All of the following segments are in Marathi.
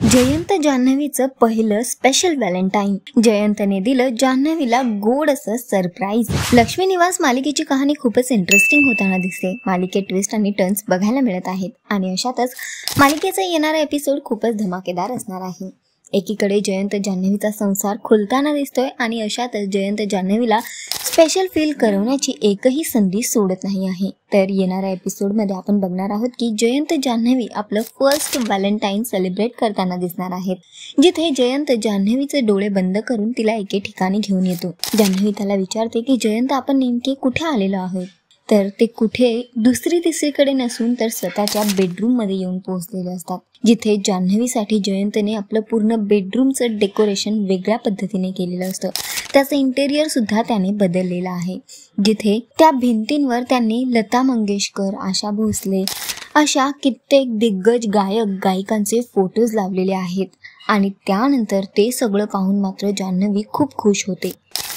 जयंत जान्हवीचं पहिलं स्पेशल व्हॅलेंटाईन. जयंतने दिलं जान्हवीला गोड असं सरप्राईज. लक्ष्मी निवास मालिकेची कहाणी खूपच इंटरेस्टिंग होताना दिसते. मालिकेत ट्विस्ट आणि टर्न्स बघायला मिळत आहेत आणि अशातच मालिकेचा येणारा एपिसोड खूपच धमाकेदार असणार आहे. एकीकडे जयंत जान्हवीचा संसार खुलताना दिसतोय आणि अशातच जयंत जान्हवीला स्पेशल फील करवण्याची एकही संधी सोडत नाही आहे. तर येणाऱ्या एपिसोडमध्ये आपण बघणार आहोत की जयंत जान्हवी आपलं फर्स्ट व्हॅलेंटाईन सेलिब्रेट करताना दिसणार आहेत, जिथे जयंत जान्हवीचे डोळे बंद करून तिला एके ठिकाणी घेऊन येतो. जान्हवी त्याला विचारते की जयंत आपण नेमके कुठे आलेलो आहोत. तर ते कुठे दुसरीकडे नसून तर स्वतःच्या बेडरूम मध्ये येऊन पोहोचलेले असतात, जिथे जान्हवीसाठी जयंतने आपलं पूर्ण बेडरूमचं डेकोरेशन वेगळ्या पद्धतीने केलेलं असतं. त्याचं इंटेरियर सुद्धा त्याने बदललेलं आहे, जिथे त्या भिंतींवर त्यांनी लता मंगेशकर, आशा भोसले अशा कित्येक दिग्गज गायक गायिकांचे फोटोज लावलेले आहेत. आणि त्यानंतर ते सगळं पाहून मात्र जान्हवी खूप खुश होते.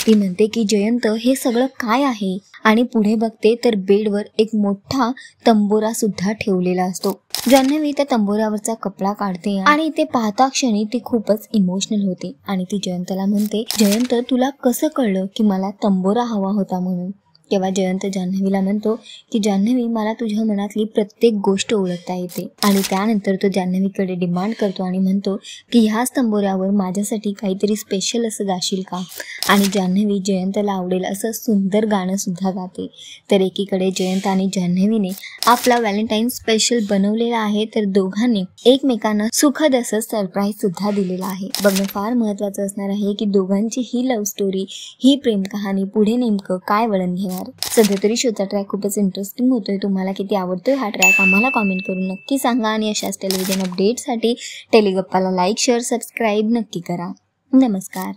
ती म्हणते की जयंत हे सगळं काय आहे, आणि पुढे बघते तर बेडवर एक मोठा तंबोरा सुद्धा ठेवलेला असतो. जान्हवी त्या तंबोऱ्यावरचा कपडा काढते आणि ते पाहता क्षणी ती खूपच इमोशनल होते आणि ती जयंतला म्हणते, जयंत तुला कसं कळलं की मला तंबोरा हवा होता म्हणून. तेव्हा जयंत जान्हवीला म्हणतो की जान्हवी मला तुझ्या मनातली प्रत्येक गोष्ट ओळखता येते. आणि त्यानंतर तो जान्हवीकडे डिमांड करतो आणि म्हणतो की ह्याच तंबोऱ्यावर माझ्यासाठी काहीतरी स्पेशल असं गाशील का. आणि जान्हवी जयंतला आवडेल असं सुंदर गाणं सुद्धा गाते. तर एकीकडे जयंत आणि जान्हवीने आपला व्हॅलेंटाईन स्पेशल बनवलेला आहे, तर दोघांनी एकमेकांना सुखद असं सरप्राईज सुद्धा दिलेला आहे. बघणं फार महत्त्वाचं असणार आहे की दोघांची ही लव्ह स्टोरी, ही प्रेम कहाणी पुढे नेमकं काय वळण घेणार. सध्या तरी शोचा ट्रॅक खूपच इंटरेस्टिंग होतोय. तुम्हाला किती आवडतोय हा ट्रॅक आम्हाला कॉमेंट करून नक्की सांगा. आणि अशाच टेलिव्हिजन अपडेटसाठी टेलिगप्पाला लाईक, शेअर, सबस्क्राईब नक्की करा. नमस्कार.